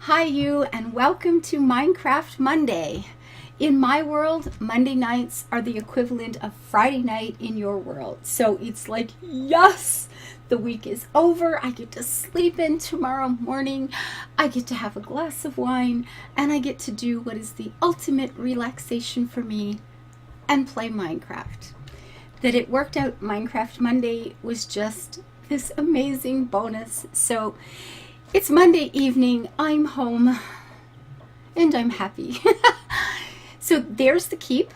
Hi you, and welcome to Minecraft Monday. In my world, Monday nights are the equivalent of Friday night in your world. So it's like, yes, the week is over. I get to sleep in tomorrow morning. I get to have a glass of wine, and I get to do what is the ultimate relaxation for me and play Minecraft. That it worked out Minecraft Monday was just this amazing bonus. So it's Monday evening, I'm home, and I'm happy. So there's the keep,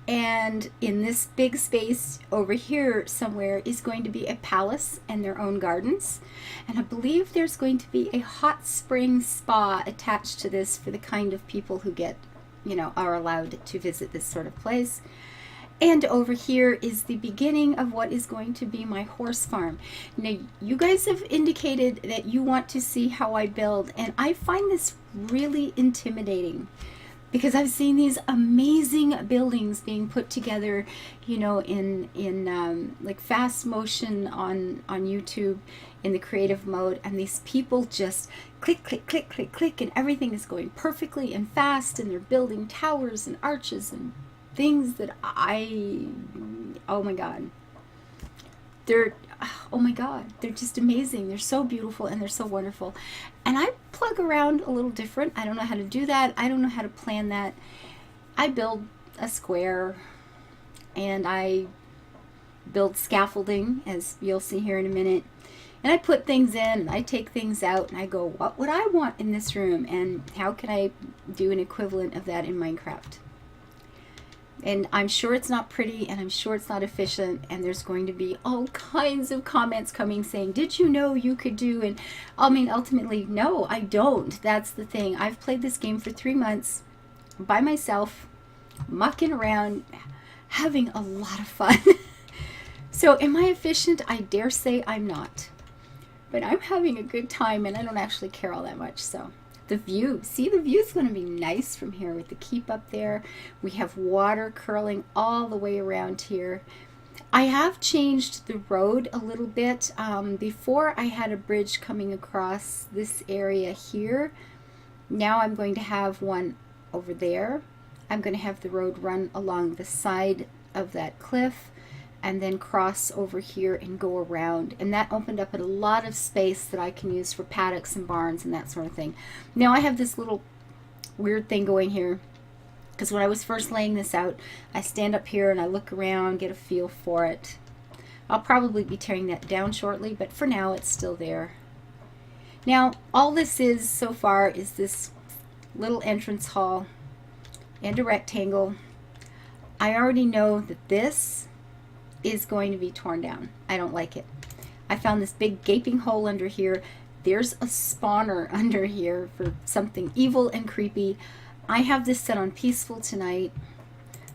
and in this big space over here somewhere is going to be a palace and their own gardens. And I believe there's going to be a hot spring spa attached to this for the kind of people who are allowed to visit this sort of place. And over here is the beginning of what is going to be my horse farm. Now, you guys have indicated that you want to see how I build, and I find this really intimidating because I've seen these amazing buildings being put together, in like fast motion on YouTube in the creative mode, and these people just click, click, click, click, click, and everything is going perfectly and fast, and they're building towers and arches and things that oh my god, they're just amazing. They're so beautiful and they're so wonderful. And I plug around a little different. I don't know how to do that. I don't know how to plan that. I build a square and I build scaffolding, as you'll see here in a minute. And I put things in and I take things out and I go, what would I want in this room? And how can I do an equivalent of that in Minecraft? And I'm sure it's not pretty, and I'm sure it's not efficient, and there's going to be all kinds of comments coming saying, did you know you could do? And I mean, ultimately, no, I don't. That's the thing. I've played this game for 3 months by myself, mucking around, having a lot of fun. So am I efficient? I dare say I'm not. But I'm having a good time, and I don't actually care all that much, so. The view, see, the view's going to be nice from here with the keep up there. We have water curling all the way around here. I have changed the road a little bit. Before I had a bridge coming across this area here. Now I'm going to have one over there. I'm going to have the road run along the side of that cliff and then cross over here and go around, and that opened up a lot of space that I can use for paddocks and barns and that sort of thing. Now I have this little weird thing going here because when I was first laying this out, I stand up here and I look around, get a feel for it. I'll probably be tearing that down shortly, but for now it's still there. Now all this is so far is this little entrance hall and a rectangle. I already know that this is going to be torn down. I don't like it. I found this big gaping hole under here. There's a spawner under here for something evil and creepy. I have this set on peaceful tonight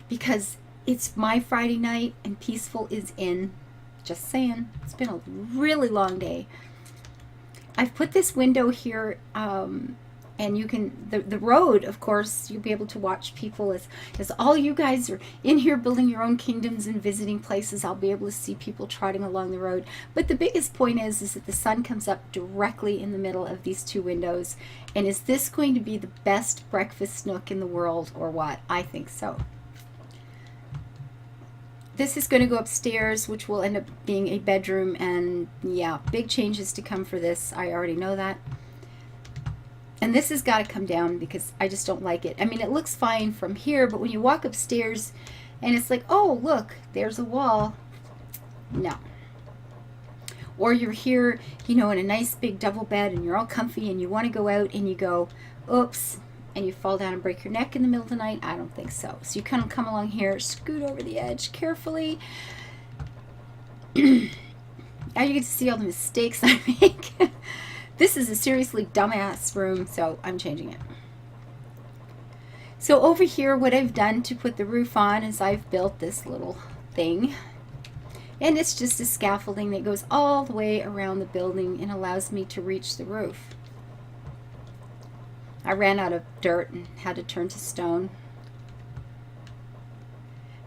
because it's my Friday night and peaceful is in. Just saying. It's been a really long day. I've put this window here, and you can, the road, of course, you'll be able to watch people as all you guys are in here building your own kingdoms and visiting places. I'll be able to see people trotting along the road. But the biggest point is that the sun comes up directly in the middle of these two windows. And is this going to be the best breakfast nook in the world or what? I think so. This is going to go upstairs, which will end up being a bedroom. And yeah, big changes to come for this. I already know that. And this has got to come down because I just don't like it. I mean, it looks fine from here, but when you walk upstairs and it's like, oh, look, there's a wall. No. Or you're here, in a nice big double bed and you're all comfy and you want to go out and you go, oops, and you fall down and break your neck in the middle of the night. I don't think so. So you kind of come along here, scoot over the edge carefully. Now you get to see all the mistakes I make. This is a seriously dumbass room, so I'm changing it. So over here, what I've done to put the roof on is I've built this little thing. And it's just a scaffolding that goes all the way around the building and allows me to reach the roof. I ran out of dirt and had to turn to stone.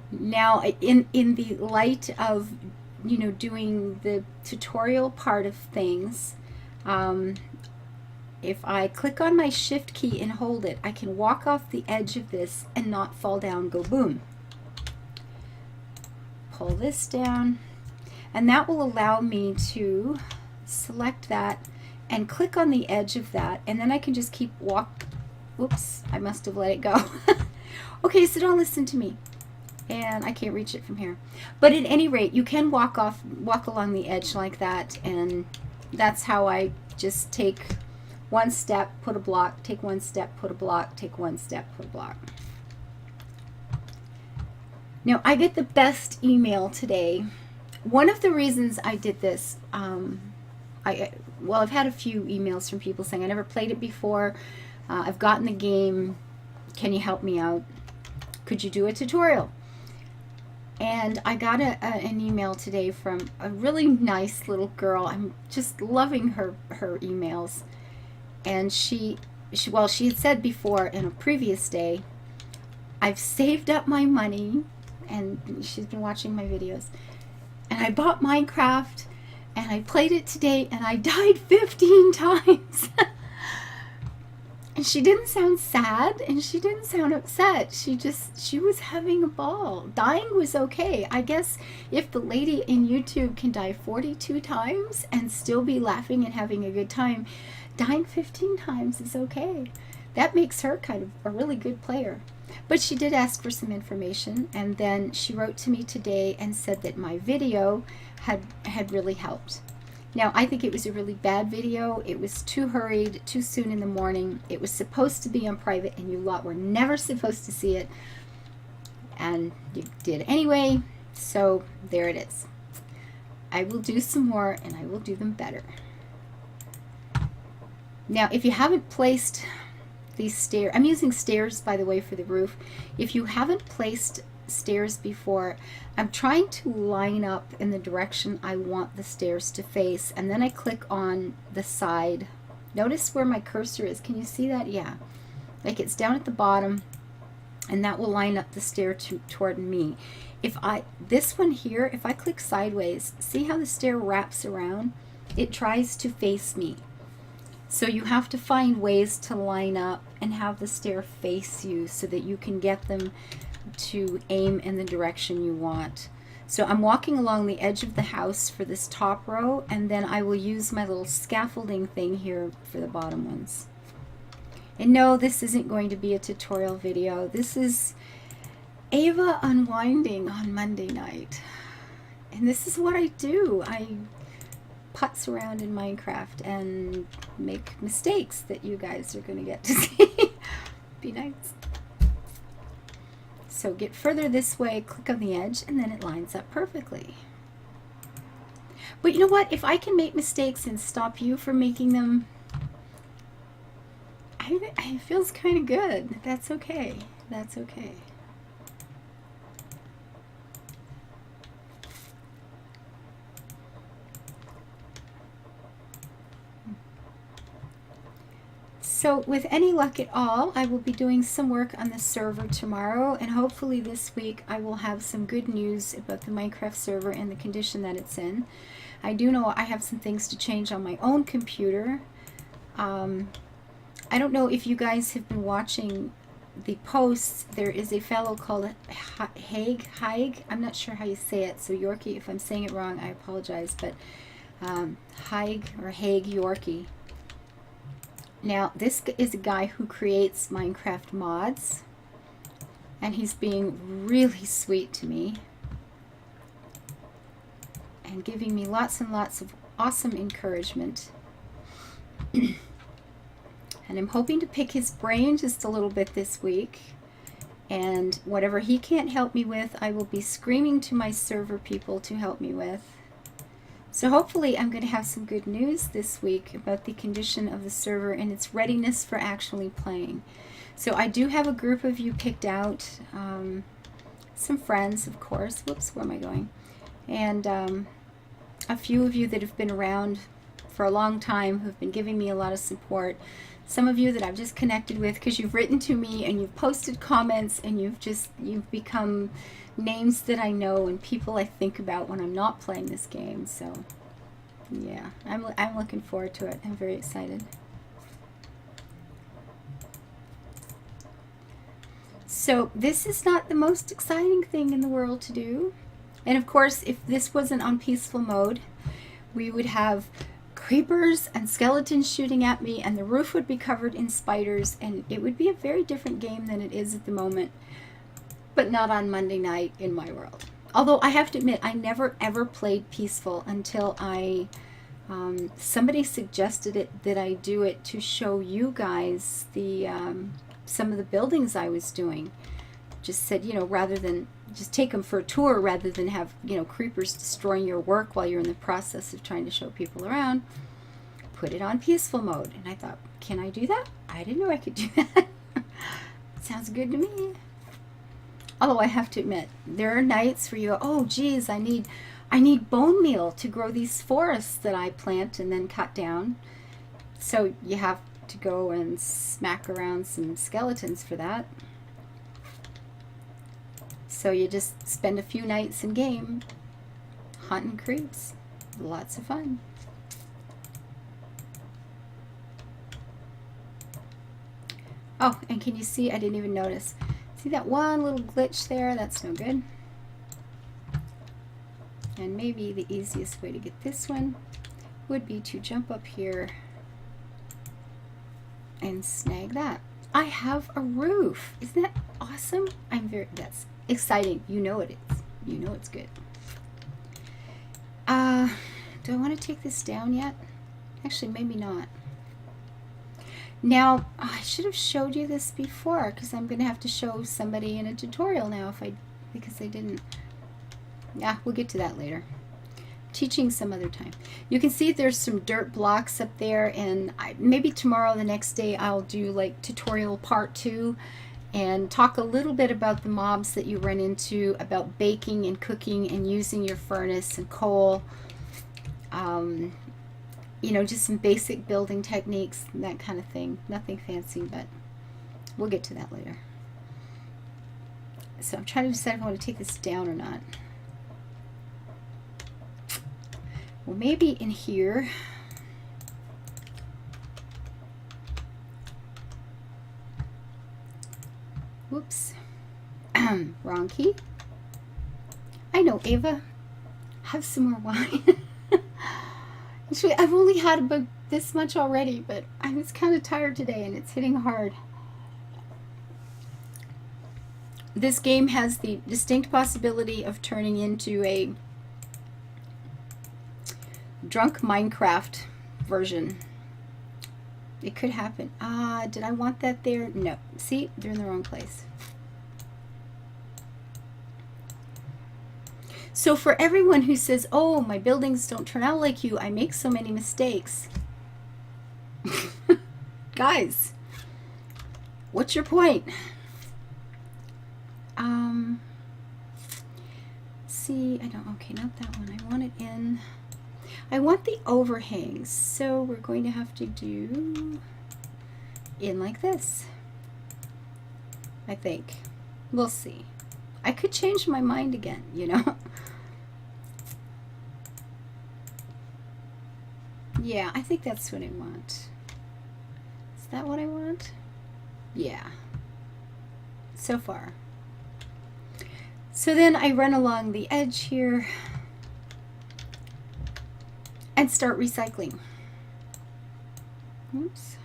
Now, in the light of, doing the tutorial part of things, if I click on my shift key and hold it, I can walk off the edge of this and not fall down, go boom. Pull this down, and that will allow me to select that and click on the edge of that, and then I can just keep whoops, I must have let it go. Okay, so don't listen to me. And I can't reach it from here. But at any rate, you can walk along the edge like that, and that's how I just take one step, put a block, take one step, put a block, take one step, put a block. Now, I get the best email today. One of the reasons I did this, well, I've had a few emails from people saying, I never played it before. I've gotten the game. Can you help me out? Could you do a tutorial? And I got an email today from a really nice little girl. I'm just loving her emails. And she had said before in a previous day, I've saved up my money, and she's been watching my videos, and I bought Minecraft, and I played it today, and I died 15 times. And she didn't sound sad, and she didn't sound upset. She was having a ball. Dying was okay. I guess if the lady in YouTube can die 42 times and still be laughing and having a good time, dying 15 times is okay. That makes her kind of a really good player. But she did ask for some information, and then she wrote to me today and said that my video had really helped. Now, I think it was a really bad video. It was too hurried, too soon in the morning. It was supposed to be on private, and you lot were never supposed to see it. And you did anyway, so there it is. I will do some more, and I will do them better. Now, if you haven't placed these stairs, I'm using stairs, by the way, for the roof. If you haven't placed stairs before, I'm trying to line up in the direction I want the stairs to face, and then I click on the side. Notice where my cursor is. Can you see that? Yeah, like it's down at the bottom, and that will line up the stair toward me. This one here, if I click sideways, see how the stair wraps around? It tries to face me. So you have to find ways to line up and have the stair face you so that you can get them to aim in the direction you want. So I'm walking along the edge of the house for this top row, and then I will use my little scaffolding thing here for the bottom ones. And no, this isn't going to be a tutorial video. This is Ava unwinding on Monday night. And this is what I do. I putz around in Minecraft and make mistakes that you guys are going to get to see. Be nice. So get further this way, click on the edge, and then it lines up perfectly. But you know what? If I can make mistakes and stop you from making them, it feels kind of good. That's okay. That's okay. So with any luck at all, I will be doing some work on the server tomorrow, and hopefully this week I will have some good news about the Minecraft server and the condition that it's in. I do know I have some things to change on my own computer. I don't know if you guys have been watching the posts. There is a fellow called Haig. I'm not sure how you say it, so Yorkie, if I'm saying it wrong, I apologize, but Haig Yorkie. Now, this is a guy who creates Minecraft mods, and he's being really sweet to me and giving me lots and lots of awesome encouragement. And I'm hoping to pick his brain just a little bit this week, and whatever he can't help me with, I will be screaming to my server people to help me with. So hopefully I'm going to have some good news this week about the condition of the server and its readiness for actually playing. So I do have a group of you picked out, some friends, of course. Whoops, where am I going? And a few of you that have been around for a long time, who've been giving me a lot of support. Some of you that I've just connected with because you've written to me and you've posted comments, and you've become names that I know and people I think about when I'm not playing this game. So yeah, I'm looking forward to it. I'm very excited. So this is not the most exciting thing in the world to do. And of course, if this wasn't on peaceful mode, we would have creepers and skeletons shooting at me, and the roof would be covered in spiders, and it would be a very different game than it is at the moment, but not on Monday night in my world. Although I have to admit, I never ever played peaceful until somebody suggested it, that I do it to show you guys the some of the buildings I was doing. Just said, you know, rather than just take them for a tour, rather than have, you know, creepers destroying your work while you're in the process of trying to show people around, put it on peaceful mode. And I thought, can I do that? I didn't know I could do that. Sounds good to me. Although I have to admit, there are nights where you go, oh geez, I need bone meal to grow these forests that I plant and then cut down. So you have to go and smack around some skeletons for that. So you just spend a few nights in game hunting creeps. Lots of fun. Oh, and can you see, I didn't even notice. See that one little glitch there? That's no good. And maybe the easiest way to get this one would be to jump up here and snag that. I have a roof. Isn't that awesome? That's exciting. You know it is. You know it's good. Do I want to take this down yet? Actually, maybe not. Now, I should have showed you this before, because I'm going to have to show somebody in a tutorial now because I didn't. Yeah, we'll get to that later. Teaching some other time. You can see there's some dirt blocks up there, and maybe tomorrow, the next day, I'll do like tutorial part 2 and talk a little bit about the mobs that you run into, about baking and cooking and using your furnace and coal. You know, just some basic building techniques, that kind of thing. Nothing fancy, but we'll get to that later. So I'm trying to decide if I want to take this down or not. Well, maybe in here. Whoops. Wrong key. I know, Ava. Have some more wine. Actually, I've only had about this much already, but I was kind of tired today and it's hitting hard. This game has the distinct possibility of turning into a drunk Minecraft version. It could happen. Did I want that there? No. See, they're in the wrong place. So for everyone who says, oh, my buildings don't turn out like you, I make so many mistakes. Guys, what's your point? See, okay, not that one. I want it in. I want the overhangs, so we're going to have to do in like this. I think. We'll see. I could change my mind again, you know? Yeah, I think that's what I want. Is that what I want? Yeah. So far. So then I run along the edge here and start recycling. Oops.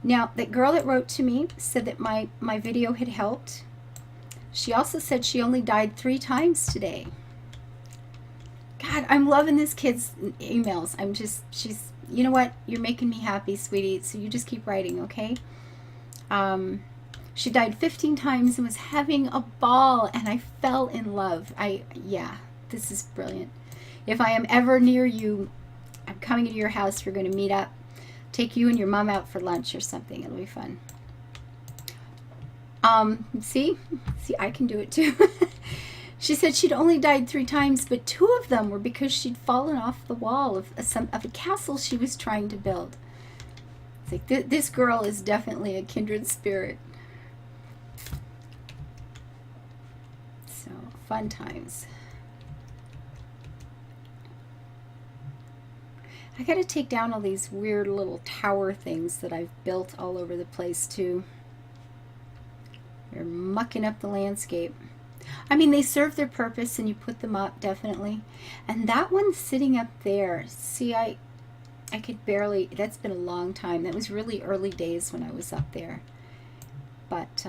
Now, that girl that wrote to me said that my video had helped. She also said she only died 3 times today. God, I'm loving this kid's emails. She's, you know what? You're making me happy, sweetie. So you just keep writing, okay? She died 15 times and was having a ball, and I fell in love. Yeah, this is brilliant. If I am ever near you, I'm coming to your house. We're going to meet up. Take you and your mom out for lunch or something. It'll be fun. See, I can do it too. She said she'd only died 3 times, but 2 of them were because she'd fallen off the wall of a castle she was trying to build. It's like, this girl is definitely a kindred spirit. So, fun times. I gotta take down all these weird little tower things that I've built all over the place too. They're mucking up the landscape. I mean, they serve their purpose and you put them up, definitely. And that one sitting up there, see, I could barely, that's been a long time. That was really early days when I was up there. But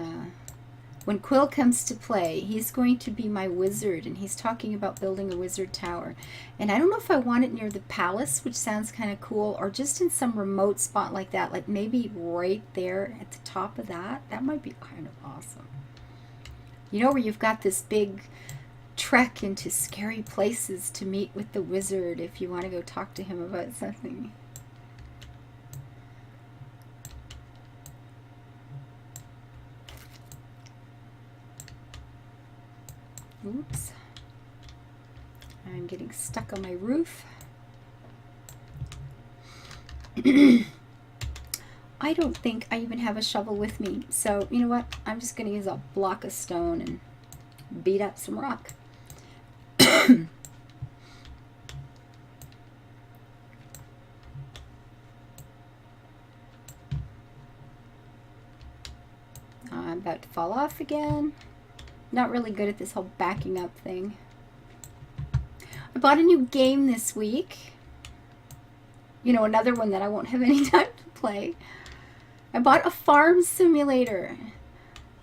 when Quill comes to play, he's going to be my wizard, and he's talking about building a wizard tower. And I don't know if I want it near the palace, which sounds kind of cool, or just in some remote spot like that, like maybe right there at the top of that. That might be kind of awesome. You know, where you've got this big trek into scary places to meet with the wizard if you want to go talk to him about something. Oops. I'm getting stuck on my roof. I don't think I even have a shovel with me, so you know what? I'm just going to use a block of stone and beat up some rock. I'm about to fall off again. Not really good at this whole backing up thing. I bought a new game this week. You know, another one that I won't have any time to play. I bought a farm simulator.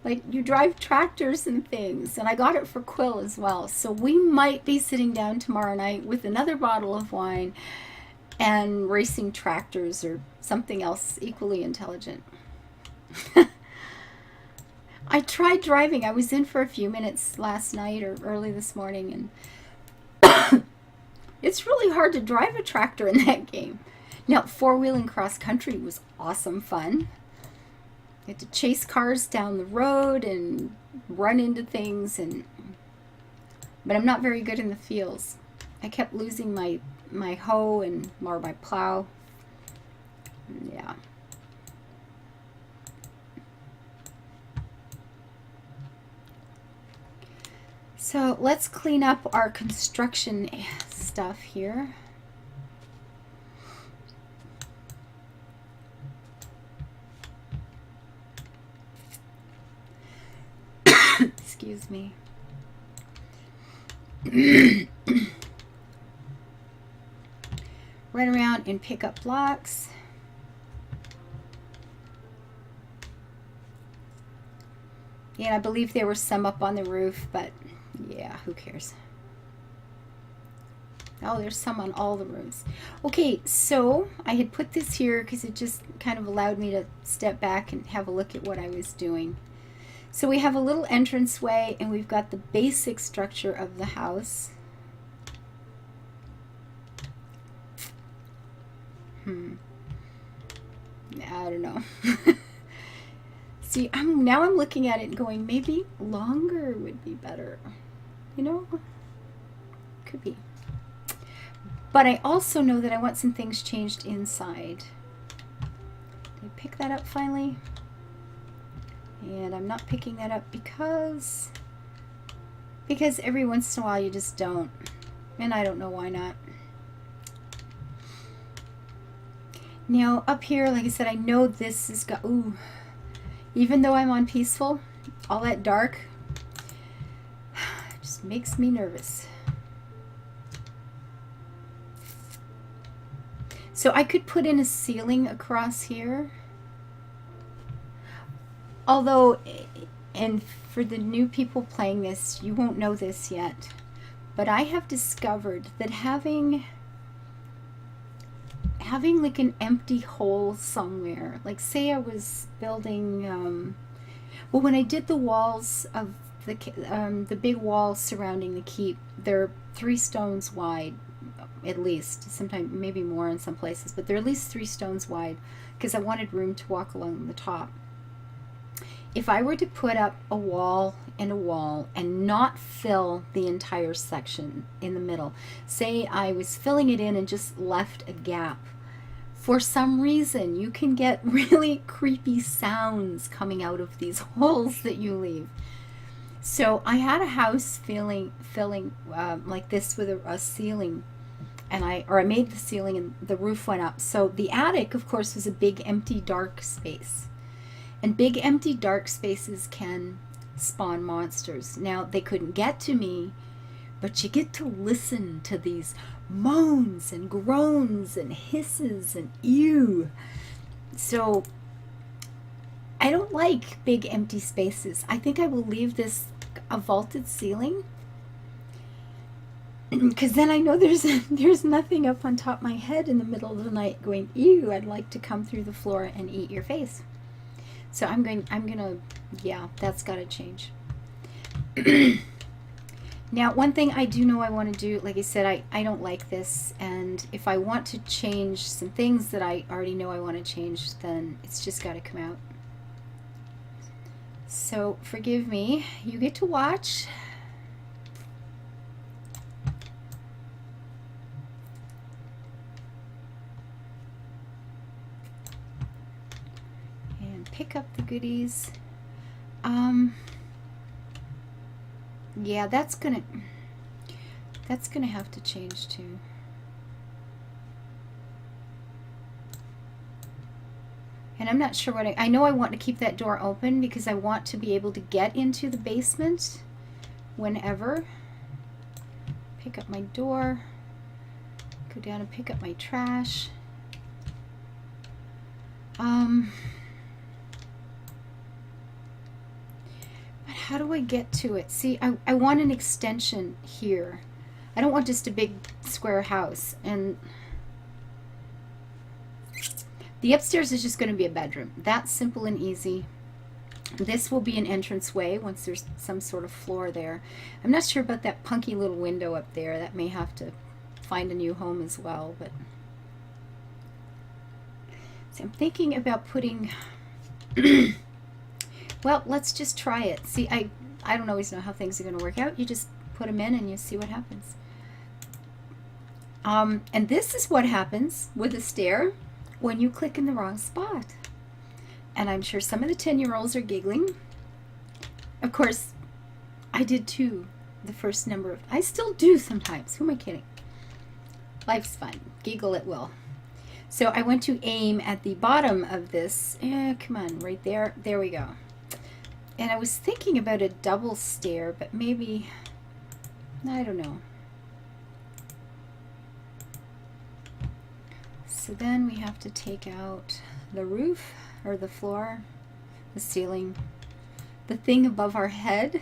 Like, you drive tractors and things. And I got it for Quill as well. So we might be sitting down tomorrow night with another bottle of wine and racing tractors or something else equally intelligent. I tried driving. I was in for a few minutes last night or early this morning, and it's really hard to drive a tractor in that game. Now, four-wheeling cross-country was awesome fun. You had to chase cars down the road and run into things, but I'm not very good in the fields. I kept losing my hoe and or my plow. Yeah. So let's clean up our construction stuff here. Excuse me. Run around and pick up blocks. Yeah, I believe there were some up on the roof, but yeah, who cares? Oh, there's some on all the roofs. Okay, so I had put this here because it just kind of allowed me to step back and have a look at what I was doing. So we have a little entranceway, and we've got the basic structure of the house. I don't know. See, now I'm looking at it and going, maybe longer would be better. You know? Could be. But I also know that I want some things changed inside. Did I pick that up finally? And I'm not picking that up because every once in a while you just don't. And I don't know why not. Now up here, like I said, I know this has got, ooh, even though I'm on peaceful, all that dark just makes me nervous. So I could put in a ceiling across here. Although, and for the new people playing this, you won't know this yet, but I have discovered that having like an empty hole somewhere, like say I was building, well, when I did the walls of the big walls surrounding the keep, they're 3 stones wide, at least, sometimes maybe more in some places, but they're at least 3 stones wide because I wanted room to walk along the top. If I were to put up a wall and not fill the entire section in the middle, say I was filling it in and just left a gap, for some reason you can get really creepy sounds coming out of these holes that you leave. So I had a house filling like this with a ceiling, and I made the ceiling and the roof went up. So the attic, of course, was a big empty dark space. And big empty dark spaces can spawn monsters. Now, they couldn't get to me, but you get to listen to these moans and groans and hisses and ew. So I don't like big empty spaces. I think I will leave this a vaulted ceiling, because then I know there's nothing up on top of my head in the middle of the night going, ew, I'd like to come through the floor and eat your face. So I'm gonna, yeah, that's gotta change. Now, one thing I do know I want to do, like I said, I don't like this, and if I want to change some things that I already know I want to change, then it's just got to come out. So forgive me, you get to watch. And pick up the goodies. Yeah, that's gonna have to change too. And I'm not sure what I know I want to keep that door open because I want to be able to get into the basement whenever. Pick up my door, go down and pick up my trash. How do I get to it? See, I want an extension here. I don't want just a big square house. And the upstairs is just going to be a bedroom. That's simple and easy. This will be an entranceway once there's some sort of floor there. I'm not sure about that punky little window up there. That may have to find a new home as well. But so I'm thinking about putting... Well, let's just try it. See, I don't always know how things are going to work out. You just put them in and you see what happens. And this is what happens with a stair when you click in the wrong spot. And I'm sure some of the 10-year-olds are giggling. Of course, I did too the first number of... I still do sometimes. Who am I kidding? Life's fun. Giggle at will. So I went to aim at the bottom of this. Come on, right there. There we go. And I was thinking about a double stair, but maybe, I don't know. So then we have to take out the roof, or the floor, the ceiling, the thing above our head.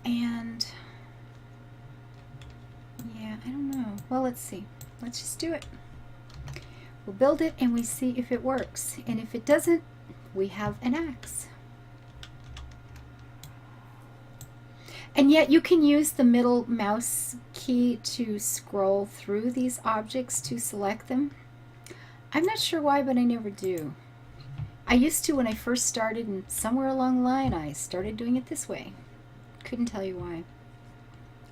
And, yeah, I don't know. Well, let's see. Let's just do it. We'll build it and we see if it works. And if it doesn't, we have an axe. And yet you can use the middle mouse key to scroll through these objects to select them. I'm not sure why, but I never do. I used to when I first started, and somewhere along the line I started doing it this way. Couldn't tell you why.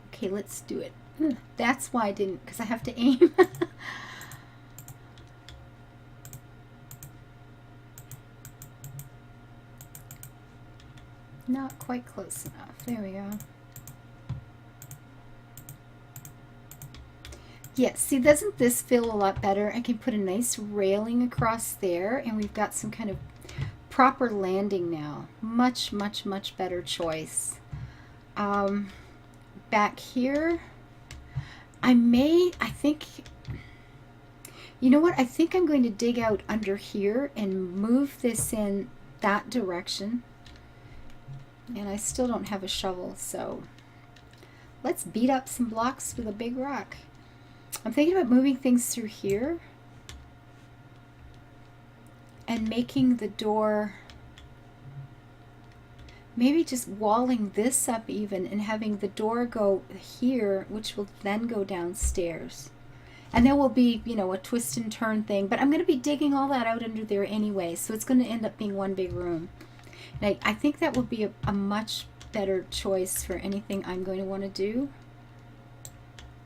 Okay, let's do it. That's why I didn't, because I have to aim. Not quite close enough. There we go. Yes, see, doesn't this feel a lot better? I can put a nice railing across there, and we've got some kind of proper landing now. Much, much, much better choice. Back here, I think, you know what? I think I'm going to dig out under here and move this in that direction. And I still don't have a shovel, so let's beat up some blocks with a big rock. I'm thinking about moving things through here and making the door, maybe just walling this up even and having the door go here, which will then go downstairs. And there will be, you know, a twist and turn thing, but I'm going to be digging all that out under there anyway, so it's going to end up being one big room. And I think that would be a much better choice for anything I'm going to want to do.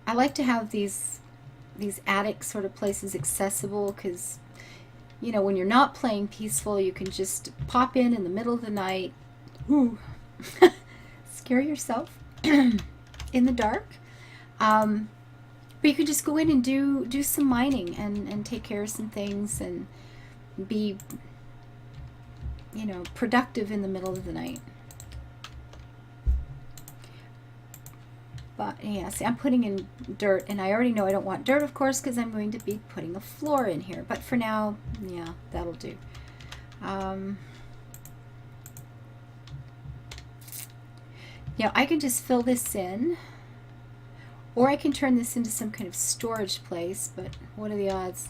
I like to have these attic sort of places accessible because, you know, when you're not playing peaceful, you can just pop in the middle of the night, scare yourself, in the dark. But you could just go in and do some mining and take care of some things and be, you know, productive in the middle of the night. But yeah, see, I'm putting in dirt, and I already know I don't want dirt, of course, because I'm going to be putting a floor in here. But for now, yeah, that'll do. Yeah, I can just fill this in, or I can turn this into some kind of storage place, but what are the odds?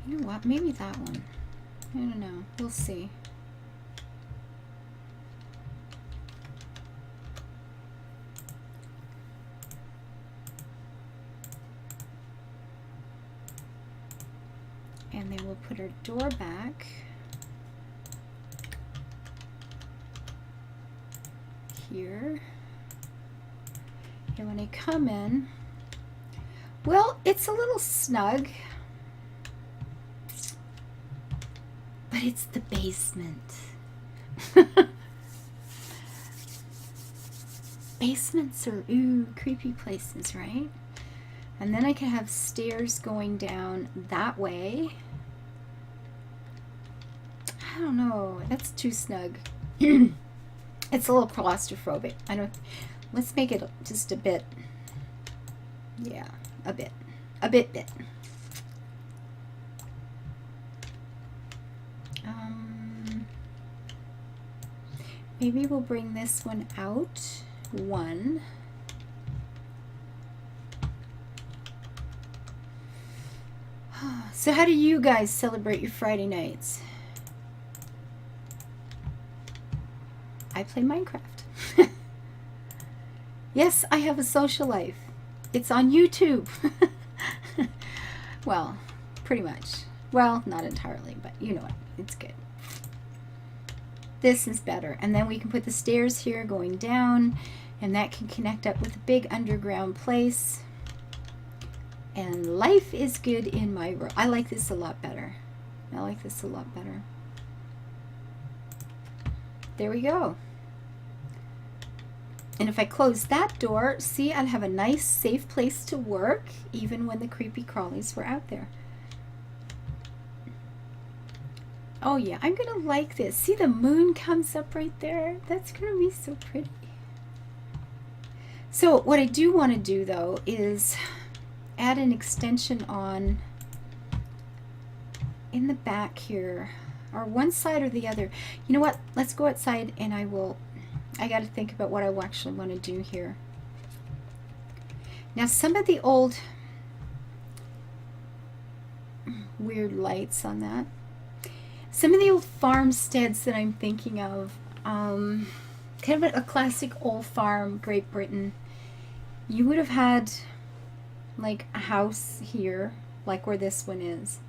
You know what, maybe that one. I don't know, we'll see. And then we'll put our door back here. And when I come in, well, it's a little snug, but it's the basement. Basements are, ooh, creepy places, right? And then I can have stairs going down that way. I don't know, that's too snug. It's a little claustrophobic. I don't, let's make it just a bit, yeah, a bit. Maybe we'll bring this one out one. So how do you guys celebrate your Friday nights? I play Minecraft. Yes, I have a social life. It's on YouTube. Well, pretty much. Well, not entirely, but you know what? It's good. This is better. And then we can put the stairs here going down, and that can connect up with a big underground place. And life is good in my world. I like this a lot better. I like this a lot better. There we go. And if I close that door, see, I'd have a nice safe place to work even when the creepy crawlies were out there. Oh yeah, I'm gonna like this. See, the moon comes up right there. That's gonna be so pretty. So what I do want to do though is add an extension on in the back here, or one side or the other. You know what? Let's go outside and I got to think about what I actually want to do here. Now some of the old weird lights on that. Some of the old farmsteads that I'm thinking of, kind of a classic old farm, Great Britain. You would have had like a house here, like where this one is.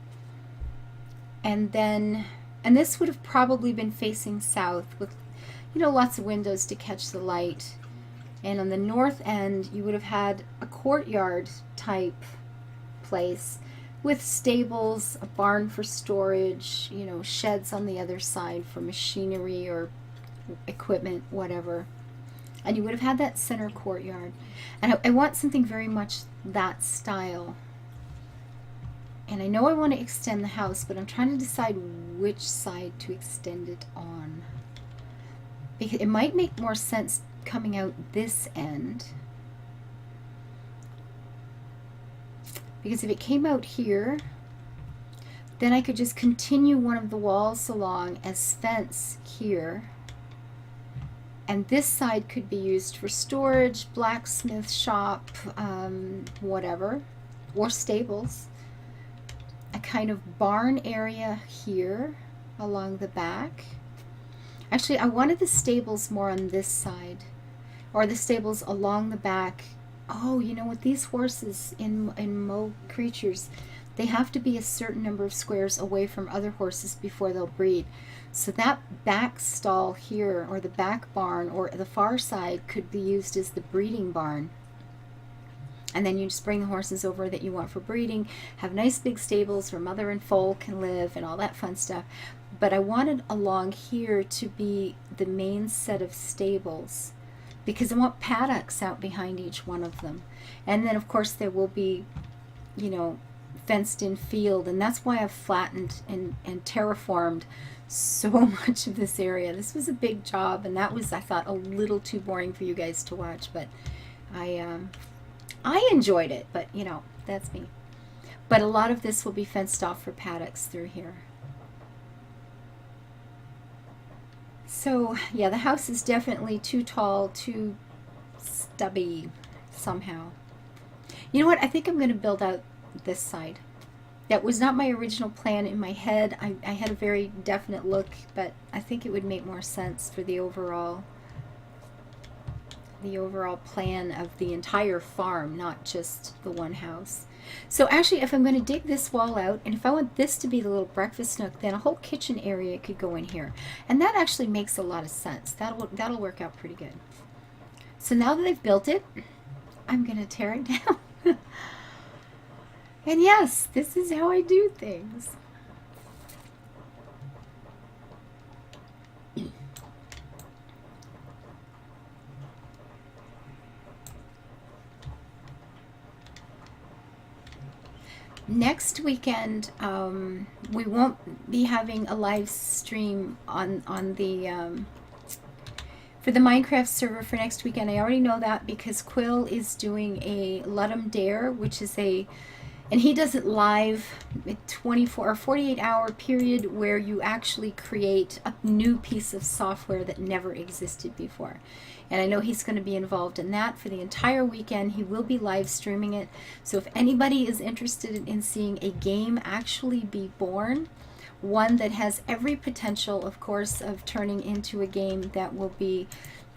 And this would have probably been facing south with, you know, lots of windows to catch the light. And on the north end, you would have had a courtyard type place with stables, a barn for storage, you know, sheds on the other side for machinery or equipment, whatever. And you would have had that center courtyard. And I want something very much that style. And I know I want to extend the house, but I'm trying to decide which side to extend it on. Because it might make more sense coming out this end. Because if it came out here, then I could just continue one of the walls along as fence here. And this side could be used for storage, blacksmith shop, whatever, or stables. A kind of barn area here along the back. Actually, I wanted the stables more on this side, or the stables along the back. Oh, you know what? These horses in Mo creatures, they have to be a certain number of squares away from other horses before they'll breed. So that back stall here, or the back barn, or the far side could be used as the breeding barn. And then you just bring the horses over that you want for breeding, have nice big stables where mother and foal can live and all that fun stuff. But I wanted along here to be the main set of stables. because I want paddocks out behind each one of them. And then of course there will be, you know, fenced in field, and that's why I've flattened and terraformed so much of this area. This was a big job, and that was, I thought, a little too boring for you guys to watch, but I enjoyed it, but you know, that's me. But a lot of this will be fenced off for paddocks through here. So yeah, the house is definitely too tall, too stubby somehow. You know what? I think I'm going to build out this side. That was not my original plan in my head. I had a very definite look, but I think it would make more sense for the overall plan of the entire farm, not just the one house. So actually, if I'm going to dig this wall out, and if I want this to be the little breakfast nook, then a whole kitchen area could go in here. And that actually makes a lot of sense. That'll work out pretty good. So now that I've built it, I'm going to tear it down. And yes, this is how I do things. Next weekend, we won't be having a live stream on the for the Minecraft server for next weekend. I already know that because Quill is doing a Let 'em Dare, which is and he does it live, a 24 or 48-hour period where you actually create a new piece of software that never existed before. And I know he's going to be involved in that for the entire weekend. He will be live streaming it. So if anybody is interested in seeing a game actually be born, one that has every potential, of course, of turning into a game that will be,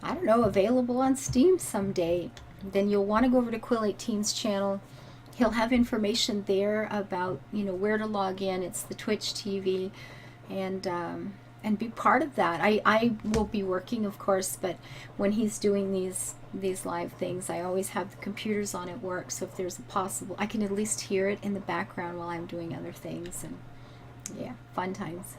I don't know, available on Steam someday, then you'll want to go over to Quill18's channel. He'll have information there about, you know, where to log in. It's the Twitch TV, and be part of that. I will be working, of course, but when he's doing these live things, I always have the computers on at work, so if there's a possible, I can at least hear it in the background while I'm doing other things, and yeah, fun times.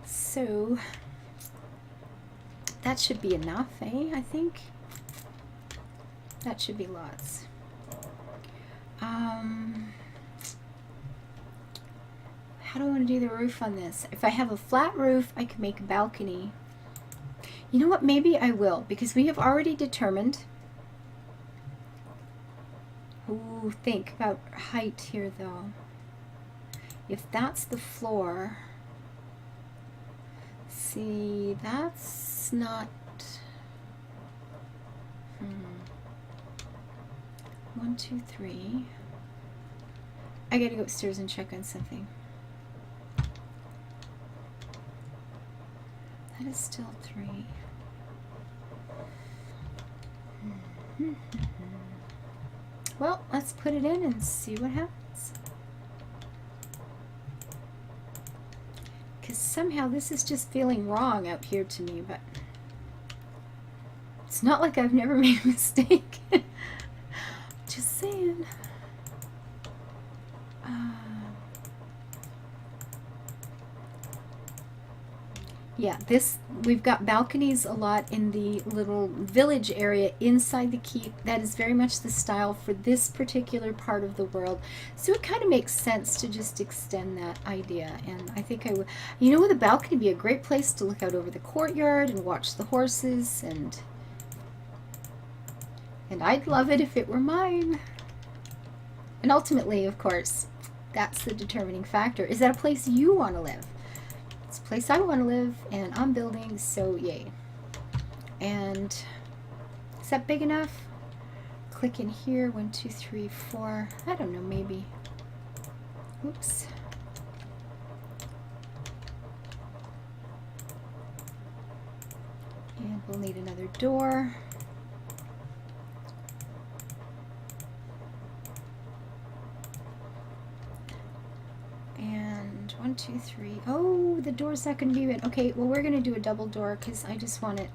So that should be enough, eh? I think that should be lots. How do I want to do the roof on this? If I have a flat roof, I can make a balcony. You know what? Maybe I will, because we have already determined. Ooh, think about height here, though. If that's the floor, see, that's not. 1, 2, 3. I gotta go upstairs and check on something. That is still 3. Well, let's put it in and see what happens. Because somehow this is just feeling wrong out here to me, but it's not like I've never made a mistake. Just saying. Yeah, we've got balconies a lot in the little village area inside the keep. That is very much the style for this particular part of the world. So it kind of makes sense to just extend that idea. And I think I would, you know, with a balcony would be a great place to look out over the courtyard and watch the horses, and I'd love it if it were mine. And ultimately, of course, that's the determining factor. Is that a place you want to live? It's a place I want to live, and I'm building, so yay. And is that big enough? Click in here, 1, 2, 3, 4. I don't know, maybe. Oops. And we'll need another door. And 1, 2, 3. Oh, the door's not going to be in. Okay, well, we're going to do a double door because I just want it.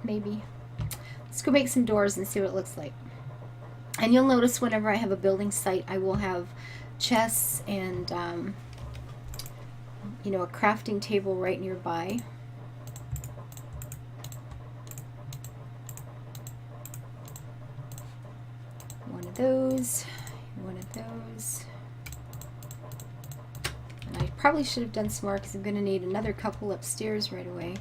Maybe. Let's go make some doors and see what it looks like. And you'll notice whenever I have a building site, I will have chests and, you know, a crafting table right nearby. One of those, one of those. And I probably should have done some more because I'm going to need another couple upstairs right away.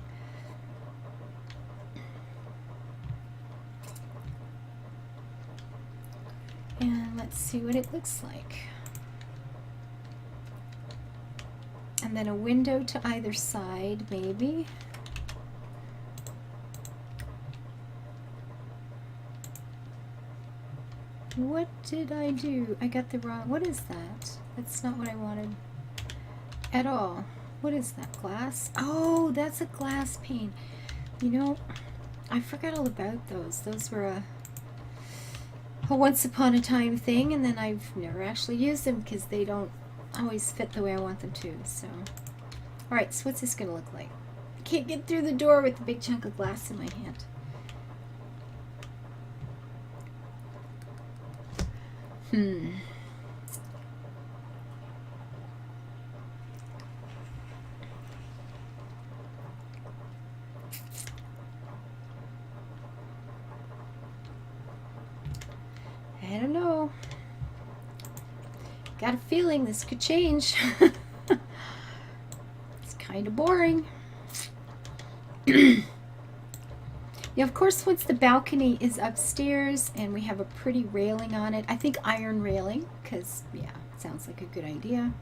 And let's see what it looks like. And then a window to either side, maybe. What did I do? I got the wrong... What is that? That's not what I wanted at all. What is that? Glass? Oh, that's a glass pane. You know, I forgot all about those. Those were a once upon a time thing, and then I've never actually used them because they don't always fit the way I want them to. So, alright, so what's this going to look like? I can't get through the door with a big chunk of glass in my hand. I don't know. Got a feeling this could change. It's kind of boring. Yeah, of course, once the balcony is upstairs and we have a pretty railing on it, I think iron railing, because, yeah, it sounds like a good idea.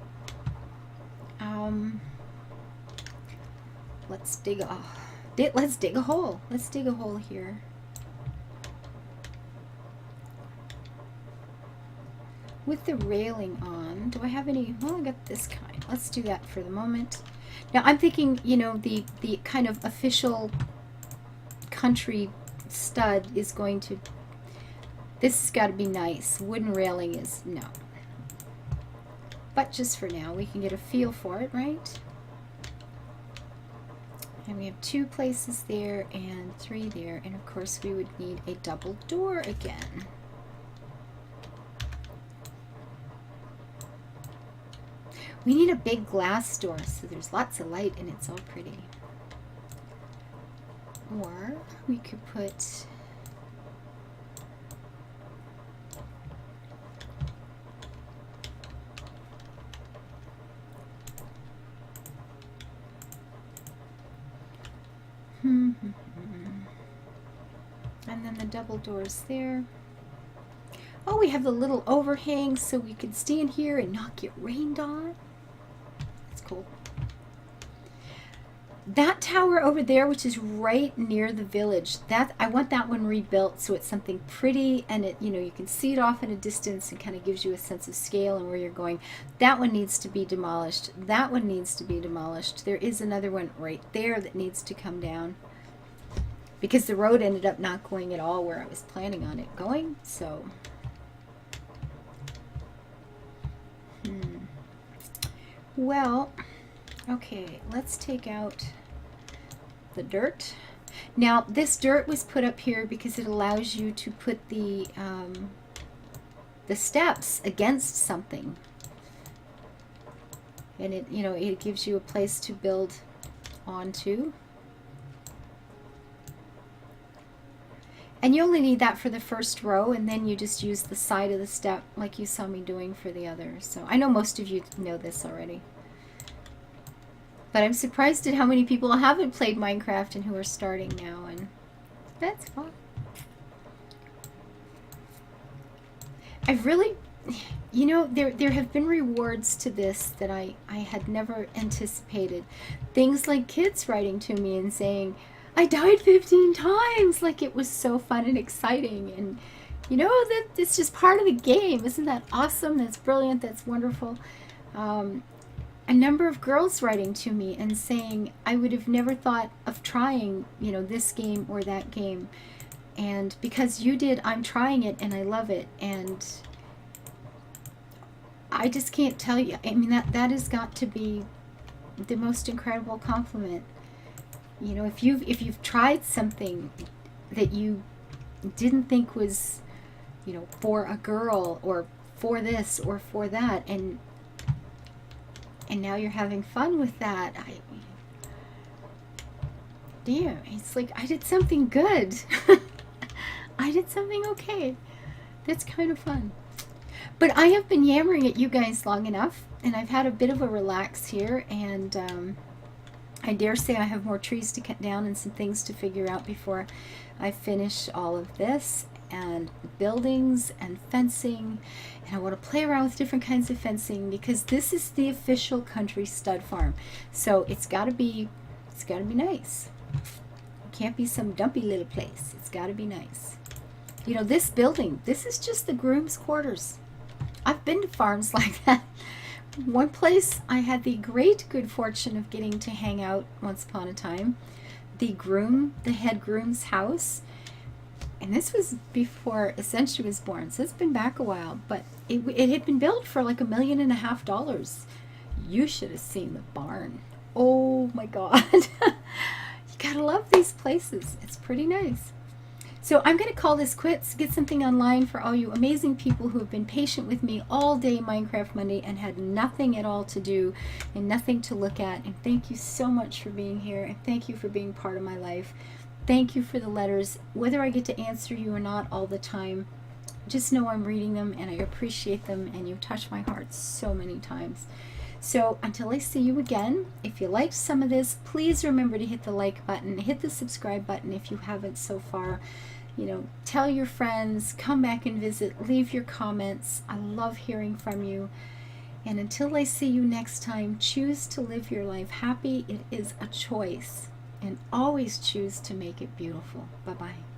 Let's dig a hole. Let's dig a hole here. With the railing on, do I have any? Well, I got this kind. Let's do that for the moment. Now, I'm thinking, you know, the kind of official country stud is going to, this has got to be nice. Wooden railing is, no. But just for now, we can get a feel for it, right? And we have 2 places there and 3 there. And of course, we would need a double door again. We need a big glass door so there's lots of light and it's all pretty. Or we could put and then the double doors there. Oh, we have the little overhang so we can stand here and not get rained on. That's cool. That tower over there, which is right near the village, that I want that one rebuilt so it's something pretty and it, you know, you can see it off in a distance and kind of gives you a sense of scale and where you're going. That one needs to be demolished. That one needs to be demolished. There is another one right there that needs to come down because the road ended up not going at all where I was planning on it going. So well, okay, let's take out the dirt. Now, this dirt was put up here because it allows you to put the steps against something. And it, you know, it gives you a place to build onto. And you only need that for the first row, and then you just use the side of the step like you saw me doing for the other. So I know most of you know this already. But I'm surprised at how many people haven't played Minecraft and who are starting now, and that's fun. I've really, you know, there have been rewards to this that I had never anticipated. Things like kids writing to me and saying, I died 15 times. Like, it was so fun and exciting. And, you know, that it's just part of the game. Isn't that awesome? That's brilliant. That's wonderful. A number of girls writing to me and saying, I would have never thought of trying, you know, this game or that game. And because you did, I'm trying it and I love it. And I just can't tell you. I mean, that has got to be the most incredible compliment. You know, if you've tried something that you didn't think was, you know, for a girl or for this or for that, and now you're having fun with that. Damn, it's like I did something good. I did something okay. That's kind of fun. But I have been yammering at you guys long enough, and I've had a bit of a relax here, and I dare say I have more trees to cut down and some things to figure out before I finish all of this, and buildings and fencing. And I want to play around with different kinds of fencing, because this is the official country stud farm. So it's got to be nice. It can't be some dumpy little place. It's got to be nice. You know, this building, this is just the groom's quarters. I've been to farms like that. One place I had the great good fortune of getting to hang out once upon a time. The head groom's house. And this was before Essentia was born, so it's been back a while. But it had been built for like $1.5 million. You should have seen the barn. Oh my God. You gotta love these places. It's pretty nice. So I'm going to call this quits, get something online for all you amazing people who have been patient with me all day Minecraft Monday and had nothing at all to do and nothing to look at. And thank you so much for being here, and thank you for being part of my life. Thank you for the letters. Whether I get to answer you or not all the time, just know I'm reading them and I appreciate them, and you touch my heart so many times. So until I see you again, if you liked some of this, please remember to hit the like button, hit the subscribe button if you haven't so far. You know, tell your friends, come back and visit, leave your comments. I love hearing from you. And until I see you next time, choose to live your life happy. It is a choice. And always choose to make it beautiful. Bye-bye.